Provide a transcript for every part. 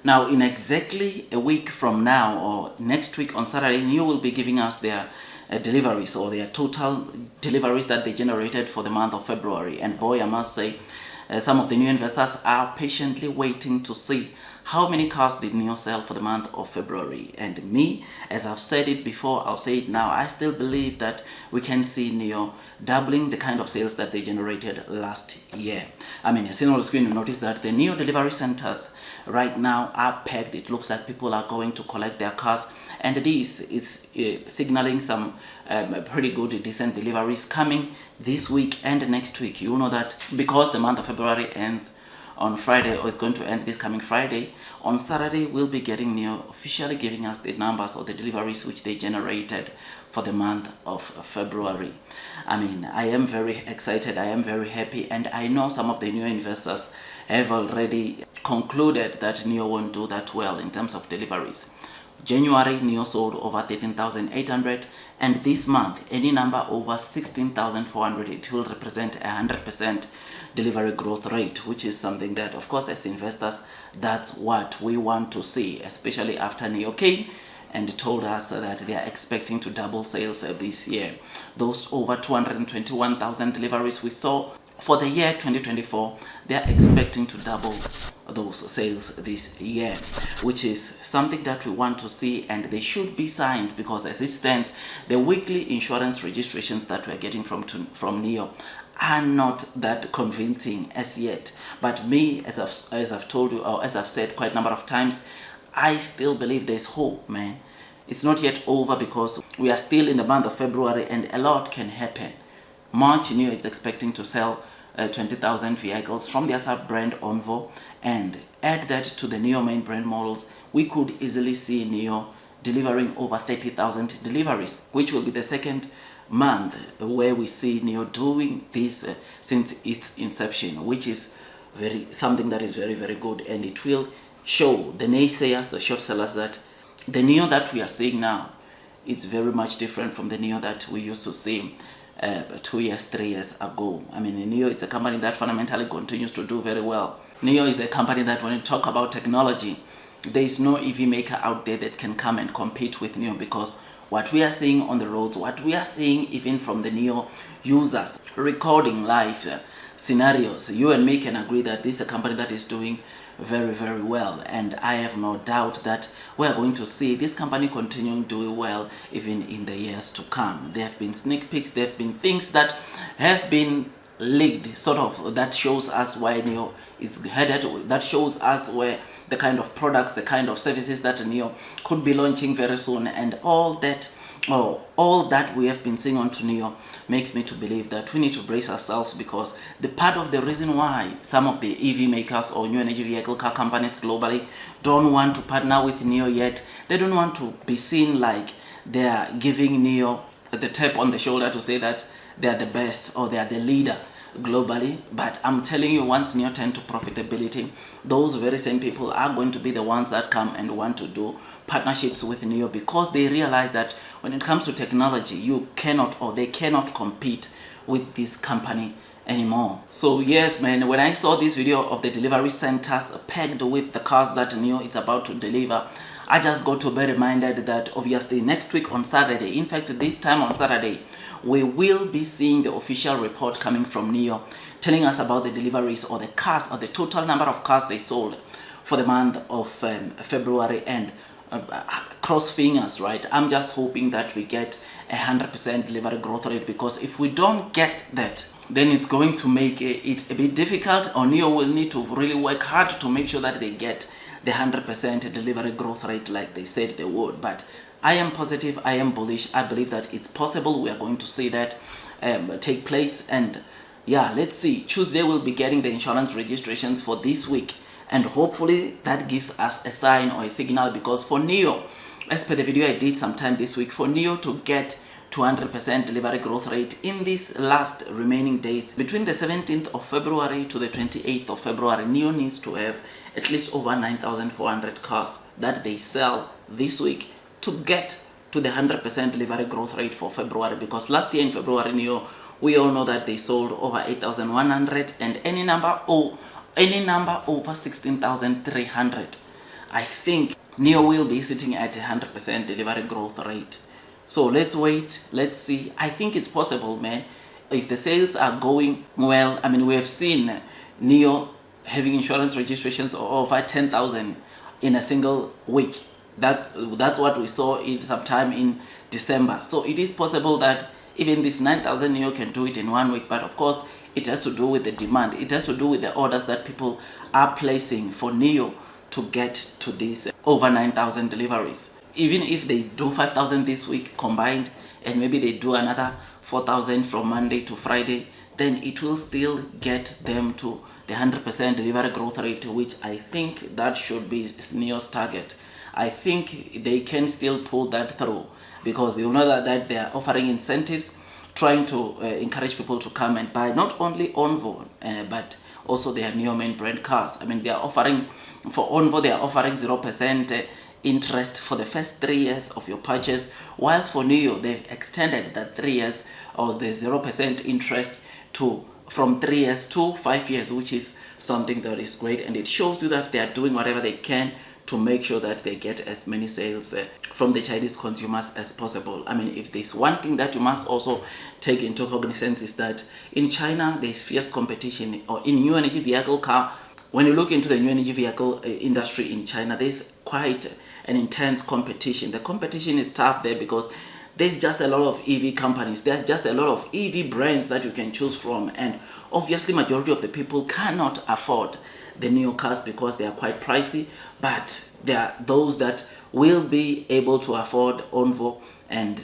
Now, in exactly a week from now, or next week on Saturday, Nio will be giving us their deliveries, or their total deliveries that they generated for the month of February. And boy, I must say, some of the new investors are patiently waiting to see how many cars did Nio sell for the month of February. And me, as I've said it before, I'll say it now, I still believe that we can see Nio doubling the kind of sales that they generated last year. I mean, as seen on the screen, you notice that the Nio delivery centers right now are packed. It looks like people are going to collect their cars, and this is signaling some pretty good, decent deliveries coming this week and next week. You know that because the month of February ends on Friday, or it's going to end this coming Friday, on Saturday we'll be getting Nio officially giving us the numbers or the deliveries which they generated for the month of February. I mean, I am very excited, I am very happy, and I know some of the new investors have already concluded that Nio won't do that well in terms of deliveries. January, Nio sold over 13,800, and this month, any number over 16,400, it will represent 100% delivery growth rate, which is something that, of course, as investors, that's what we want to see, especially after Nio came and told us that they are expecting to double sales this year. Those over 221,000 deliveries we saw for the year 2024, they are expecting to double those sales this year, which is something that we want to see. And there should be signs, because as it stands, the weekly insurance registrations that we're getting from Nio are not that convincing as yet. But me, as I've told you, or as I've said quite a number of times, I still believe there's hope, man. It's not yet over, because we are still in the month of February and a lot can happen. March, Nio is expecting to sell 20,000 vehicles from their sub-brand Onvo, and add that to the Nio main brand models, we could easily see Nio delivering over 30,000 deliveries, which will be the second month where we see Nio doing this since its inception, which is something that is very, very good, and it will show the naysayers, the short sellers, that the Nio that we are seeing now, it's very much different from the Nio that we used to see 2 years, 3 years ago. I mean, Nio is a company that fundamentally continues to do very well. Nio is the company that, when you talk about technology, there is no EV maker out there that can come and compete with Nio, because what we are seeing on the roads, what we are seeing even from the Nio users recording live scenarios, you and me can agree that this is a company that is doing very, very well. And I have no doubt that we are going to see this company continuing doing well even in the years to come. There have been sneak peeks, there have been things that have been leaked, sort of, that shows us why Nio is headed, that shows us where the kind of products, the kind of services that Nio could be launching very soon, and all that we have been seeing onto Nio makes me to believe that we need to brace ourselves, because the part of the reason why some of the EV makers or new energy vehicle car companies globally don't want to partner with Nio yet, they don't want to be seen like they are giving Nio the tap on the shoulder to say that they are the best or they are the leader globally. But I'm telling you, once Nio turn to profitability, those very same people are going to be the ones that come and want to do partnerships with Nio, because they realize that when it comes to technology, you cannot, or they cannot, compete with this company anymore. So yes, man, when I saw this video of the delivery centers pegged with the cars that Nio is about to deliver, I just got to be reminded that obviously next week on Saturday, in fact this time on Saturday, we will be seeing the official report coming from Nio telling us about the deliveries, or the cars, or the total number of cars they sold for the month of February. And cross fingers, right? I'm just hoping that we get 100% delivery growth rate, because if we don't get that, then it's going to make it a bit difficult, or Nio will need to really work hard to make sure that they get the 100% delivery growth rate like they said they would. But I am positive, I am bullish, I believe that it's possible. We are going to see that take place. And yeah, let's see. Tuesday we'll be getting the insurance registrations for this week, and hopefully that gives us a sign or a signal, because for Nio, as per the video I did sometime this week, for Nio to get 200% delivery growth rate in these last remaining days, between the 17th of February to the 28th of February, Nio needs to have at least over 9,400 cars that they sell this week to get to the 100% delivery growth rate for February. Because last year in February, Nio, we all know that they sold over 8,100, and any number over 16,300. I think Nio will be sitting at 100% delivery growth rate. So let's wait, let's see. I think it's possible, man. If the sales are going well, I mean, we have seen Nio having insurance registrations of over 10,000 in a single week. That's what we saw in sometime in December. So it is possible that even this 9,000 Nio can do it in 1 week, but of course it has to do with the demand. It has to do with the orders that people are placing for Nio to get to these over 9,000 deliveries. Even if they do 5,000 this week combined, and maybe they do another 4,000 from Monday to Friday, then it will still get them to the 100% delivery growth rate, which I think that should be Nio's target. I think they can still pull that through, because you know that they are offering incentives, trying to encourage people to come and buy not only Onvo, but also their Nio main brand cars. I mean, they are offering, for Onvo, they are offering 0% interest for the first 3 years of your purchase, whilst for Nio, they've extended that 3 years of the 0% interest to from 3 years to 5 years, which is something that is great, and it shows you that they are doing whatever they can to make sure that they get as many sales from the Chinese consumers as possible. I mean, if there's one thing that you must also take into cognizance is that in China, there's fierce competition, or in new energy vehicle car. When you look into the new energy vehicle industry in China, there's quite an intense competition. The competition is tough there because there's just a lot of EV companies. There's just a lot of EV brands that you can choose from. And obviously, majority of the people cannot afford the Nio cars because they are quite pricey. But there are those that will be able to afford Onvo and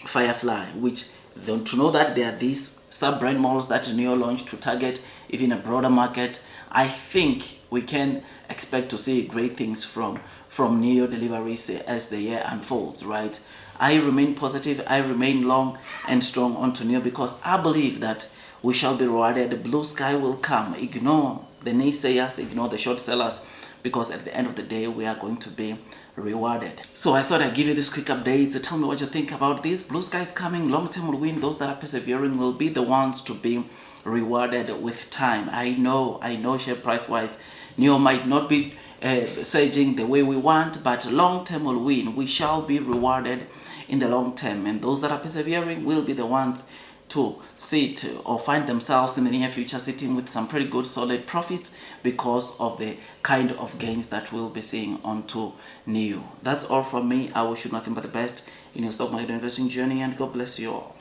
Firefly, which to know that there are these sub-brand models that Nio launched to target even a broader market. I think we can expect to see great things from Nio Deliveries as the year unfolds, right? I remain positive, I remain long and strong onto Nio because I believe that we shall be rewarded. The blue sky will come. Ignore the naysayers, ignore the short sellers, because at the end of the day, we are going to be rewarded. So I thought I'd give you this quick update. Tell me what you think about this. Blue sky is coming, long term will win. Those that are persevering will be the ones to be rewarded with time. I know share price wise, Nio might not be surging the way we want, but long term will win. We shall be rewarded in the long term, and those that are persevering will be the ones to sit or find themselves in the near future sitting with some pretty good solid profits because of the kind of gains that we'll be seeing onto Nio. That's all from me. I wish you nothing but the best in your stock market investing journey, and God bless you all.